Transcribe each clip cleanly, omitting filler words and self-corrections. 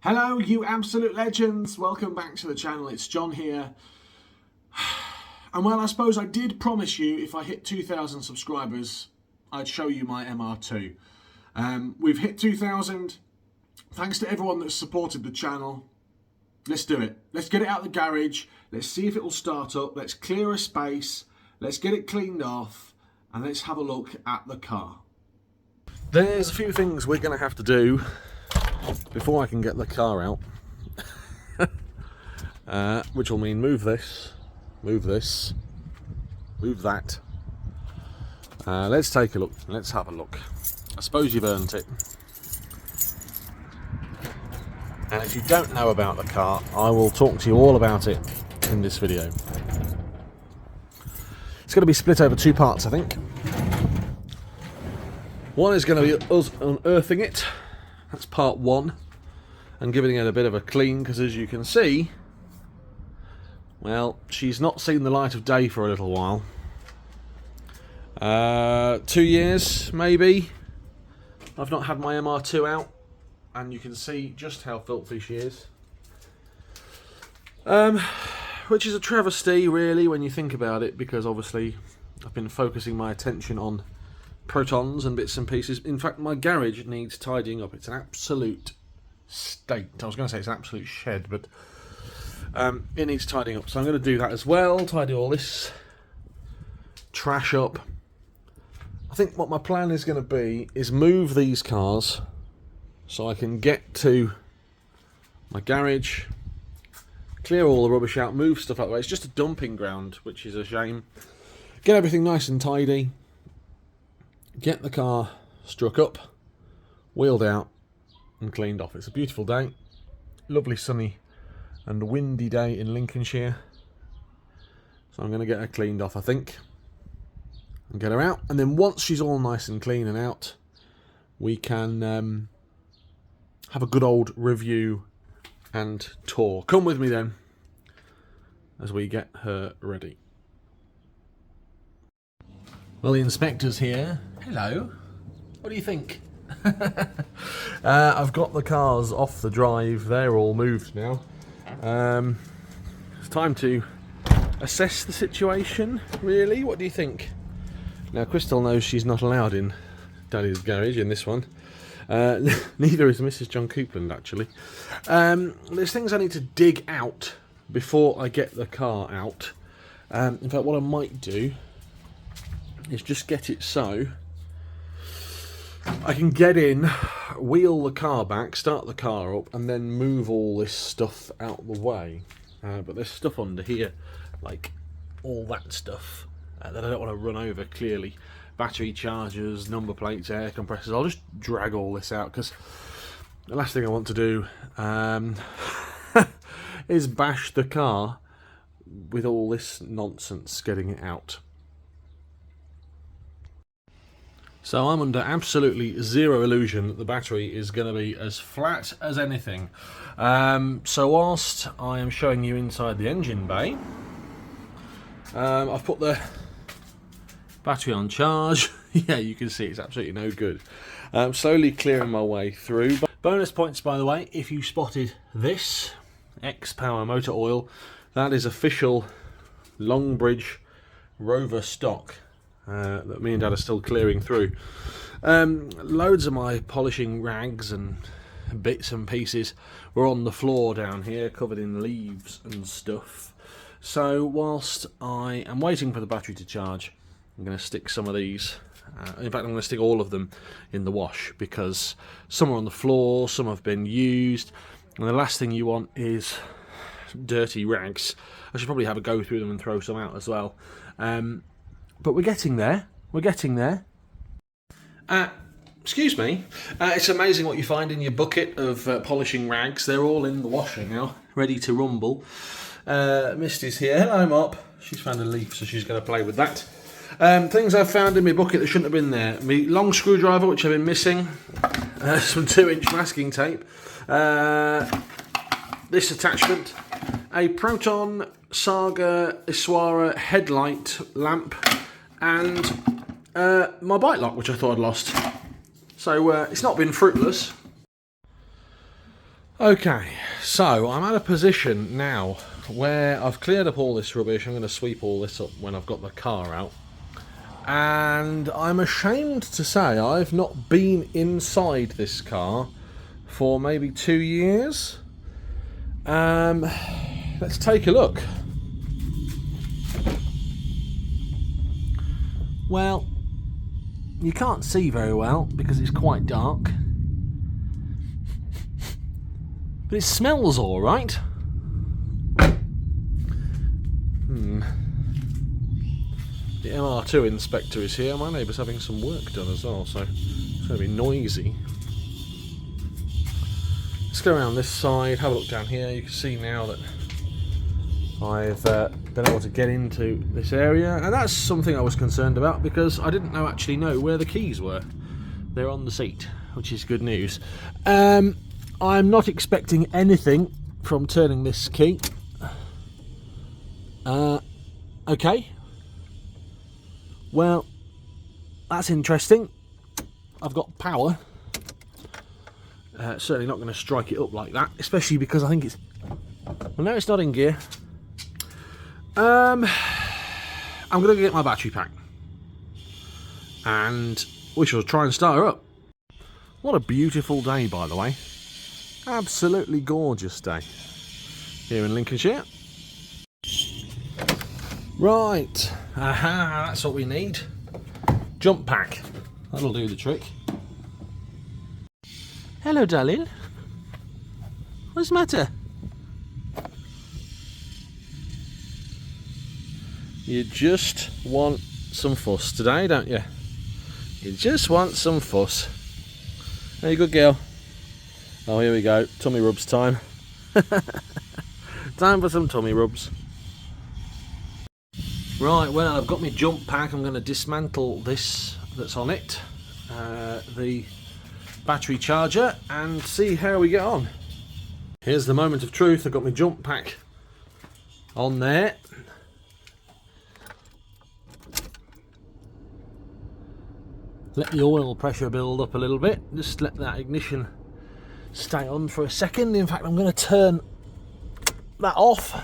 Hello, you absolute legends. Welcome back to the channel. It's John here. And well, I suppose I did promise you if I hit 2,000 subscribers, I'd show you my MR2. We've hit 2,000. Thanks to everyone that's supported the channel. Let's do it. Let's get it out of the garage. Let's see if it will start up. Let's clear a space. Let's get it cleaned off. And let's have a look at the car. There's a few things we're going to have to do before I can get the car out, which will mean move this, move that. Let's take a look. Let's have a look. I suppose you've earned it. And if you don't know about the car, I will talk to you all about it in this video. It's going to be split over two parts, I think. One is going to be us unearthing it. That's part one, and giving it a bit of a clean, because as you can see, well, she's not seen the light of day for a little while. 2 years, maybe. I've not had my MR2 out, and you can see just how filthy she is. Which is a travesty, really, when you think about it, because obviously I've been focusing my attention on protons and bits and pieces. In fact, my garage needs tidying up. It's an absolute state. I was going to say it's an absolute shed, but it needs tidying up. So I'm going to do that as well, tidy all this trash up. I think what my plan is going to be is move these cars so I can get to my garage, clear all the rubbish out, move stuff out of the way. It's just a dumping ground, which is a shame. Get everything nice and tidy. Get the car struck up, wheeled out and cleaned off. It's a beautiful day, lovely sunny and windy day in Lincolnshire. So I'm going to get her cleaned off, I think, and get her out. And then once she's all nice and clean and out, we can have a good old review and tour. Come with me then as we get her ready. Well, the inspector's here. Hello. What do you think? I've got the cars off the drive. They're all moved now. It's time to assess the situation, really. What do you think? Now, Crystal knows she's not allowed in Daddy's garage in this one. Neither is Mrs. John Coupland, actually. There's things I need to dig out before I get the car out. In fact, what I might do is just get it so I can get in, wheel the car back, start the car up, and then move all this stuff out the way. But there's stuff under here, like all that stuff, that I don't want to run over, clearly. Battery chargers, number plates, air compressors. I'll just drag all this out, because the last thing I want to do is bash the car with all this nonsense getting it out. So I'm under absolutely zero illusion that the battery is going to be as flat as anything. So whilst I am showing you inside the engine bay, I've put the battery on charge. Yeah, you can see it's absolutely no good. I'm slowly clearing my way through. Bonus points, by the way, if you spotted this X-Power motor oil, that is official Longbridge Rover stock. That me and Dad are still clearing through. Loads of my polishing rags and bits and pieces were on the floor down here, covered in leaves and stuff. So whilst I am waiting for the battery to charge, I'm going to stick some of these, in fact I'm going to stick all of them in the wash, because some are on the floor, some have been used, and the last thing you want is dirty rags. I should probably have a go through them and throw some out as well. But we're getting there. We're getting there. Excuse me. It's amazing what you find in your bucket of polishing rags. They're all in the washer now, ready to rumble. Misty's here. Hello, Mop. She's found a leaf, so she's going to play with that. Things I've found in my bucket that shouldn't have been there. My long screwdriver, which I've been missing. Some 2-inch masking tape. This attachment. A Proton Saga Iswara headlight lamp. And my bike lock, which I thought I'd lost. So it's not been fruitless. Okay, so I'm at a position now where I've cleared up all this rubbish. I'm going to sweep all this up when I've got the car out. And I'm ashamed to say I've not been inside this car for maybe 2 years. Let's take a look. Well, you can't see very well because it's quite dark. But it smells alright. The MR2 inspector is here. My neighbour's having some work done as well, so it's going to be noisy. Let's go around this side, have a look down here. You can see now that I've been able to get into this area, and that's something I was concerned about because I didn't actually know where the keys were. They're on the seat, which is good news. I'm not expecting anything from turning this key. Okay. Well, that's interesting. I've got power. Certainly not going to strike it up like that, especially because I think it's... Well, no, it's not in gear. I'm going to get my battery pack. And we shall try and start her up. What a beautiful day, by the way. Absolutely gorgeous day here in Lincolnshire. Right, aha, that's what we need. Jump pack, that'll do the trick. Hello, darling. What's the matter? You just want some fuss today, don't you? You just want some fuss. Hey, good girl. Oh, here we go. Tummy rubs time. Time for some tummy rubs. Right, well, I've got my jump pack. I'm going to dismantle this that's on it, the battery charger, and see how we get on. Here's the moment of truth. I've got my jump pack on there. Let the oil pressure build up a little bit. Just let that ignition stay on for a second. In fact, I'm going to turn that off.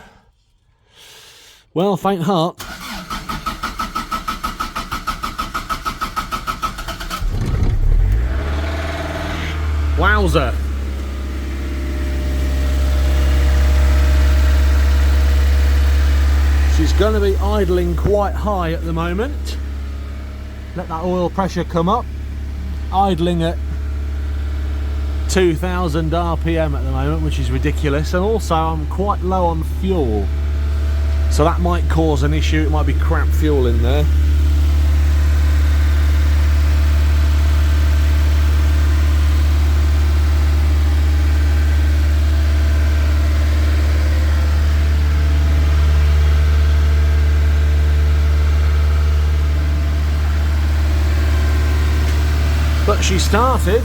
Well, faint heart. Wowzer. She's going to be idling quite high at the moment. Let that oil pressure come up. Idling at 2000 RPM at the moment, which is ridiculous, and also I'm quite low on fuel, so that might cause an issue. It might be crap fuel in there. But she started.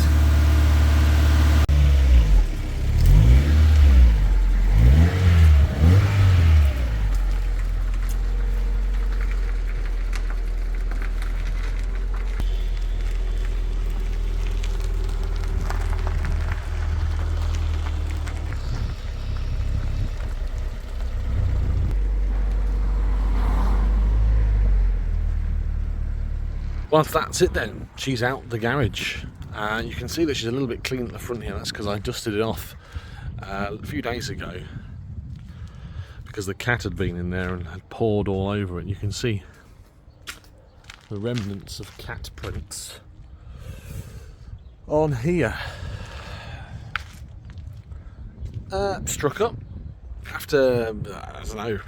Well, that's it then. She's out the garage. You can see that she's a little bit clean at the front here. That's because I dusted it off a few days ago because the cat had been in there and had pawed all over it. You can see the remnants of cat prints on here. Struck up after, I don't know,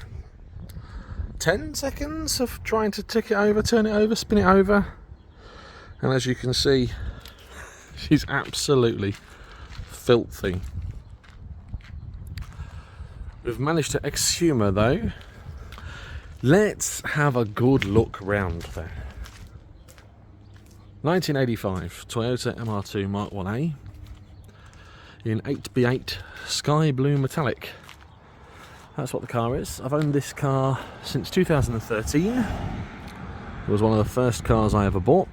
10 seconds of trying to tick it over, turn it over, spin it over, and as you can see, she's absolutely filthy. We've managed to exhume her though. Let's have a good look round there. 1985 Toyota MR2 Mk1a in 8x8 sky blue metallic. That's what the car is. I've owned this car since 2013. It was one of the first cars I ever bought.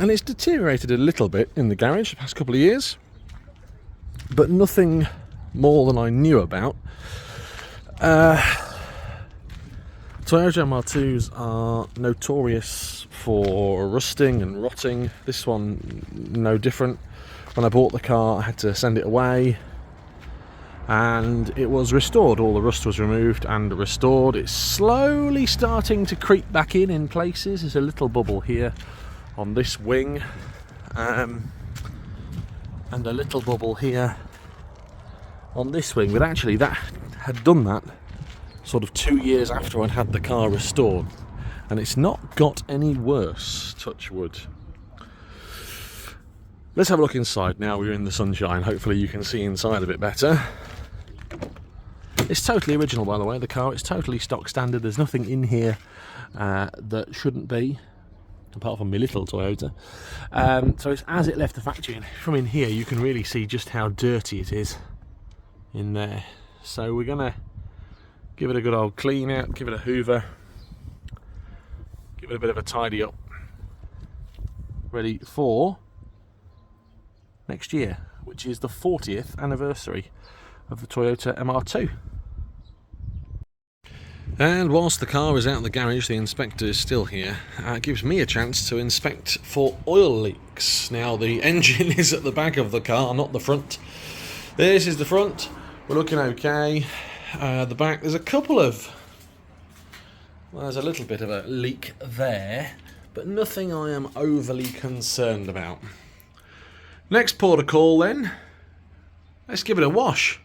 and it's deteriorated a little bit in the garage the past couple of years, but nothing more than I knew about. Toyota MR2s are notorious for rusting and rotting. This one, no different. When I bought the car, I had to send it away, and it was restored. All the rust was removed and restored. It's slowly starting to creep back in places. There's a little bubble here on this wing, and a little bubble here on this wing, but actually that had done that sort of 2 years after I'd had the car restored, and it's not got any worse, touch wood. Let's have a look inside now we're in the sunshine. Hopefully you can see inside a bit better. It's totally original, by the way, the car. It's totally stock standard. There's nothing in here that shouldn't be, apart from my little Toyota. So it's as it left the factory, and from in here you can really see just how dirty it is in there. So we're gonna give it a good old clean out, give it a hoover, give it a bit of a tidy up, ready for next year, which is the 40th anniversary of the Toyota MR2. And whilst the car is out of the garage, the inspector is still here. It gives me a chance to inspect for oil leaks. Now, the engine is at the back of the car, not the front. This is the front. We're looking okay. The back, there's a couple of... well, there's a little bit of a leak there, but nothing I am overly concerned about. Next port of call then. Let's give it a wash.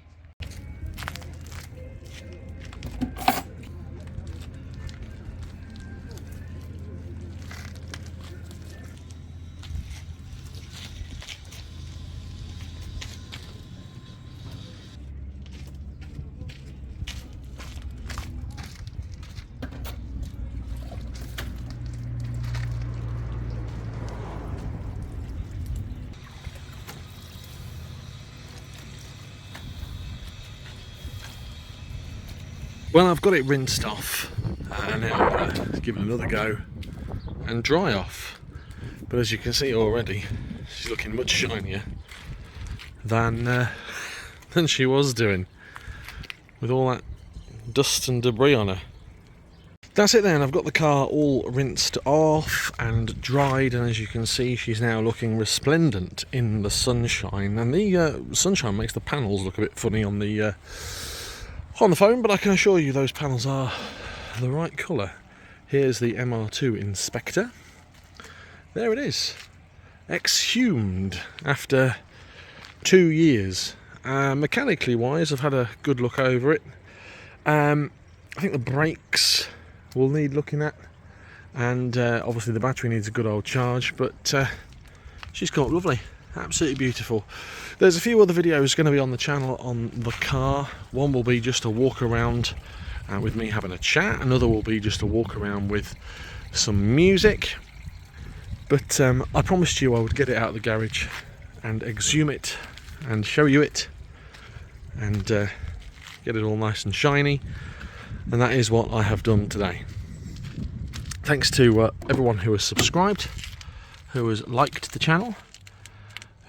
Well, I've got it rinsed off, and now I'm going to give it another go and dry off. But as you can see already, she's looking much shinier than she was doing, with all that dust and debris on her. That's it then. I've got the car all rinsed off and dried, and as you can see, she's now looking resplendent in the sunshine. And the sunshine makes the panels look a bit funny on the phone, but I can assure you those panels are the right colour. Here's the MR2 inspector. There it is, exhumed after 2 years. Mechanically wise, I've had a good look over it. I think the brakes will need looking at, and obviously the battery needs a good old charge, but she's come up lovely, absolutely beautiful. There's a few other videos going to be on the channel on the car. One will be just a walk around with me having a chat, another will be just a walk around with some music, but I promised you I would get it out of the garage and exhume it and show you it and get it all nice and shiny, and that is what I have done today. Thanks to everyone who has subscribed, who has liked the channel,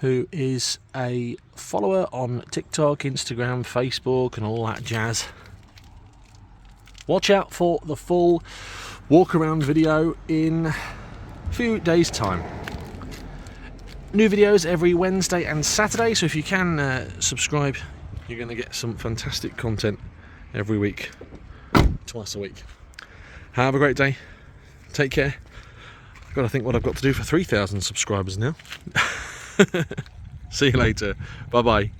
who is a follower on TikTok, Instagram, Facebook and all that jazz. Watch out for the full walk around video in a few days time. New videos every Wednesday and Saturday, so if you can subscribe, you're going to get some fantastic content every week, twice a week. Have a great day, take care. I've got to think what I've got to do for 3,000 subscribers now. See you later. Bye bye.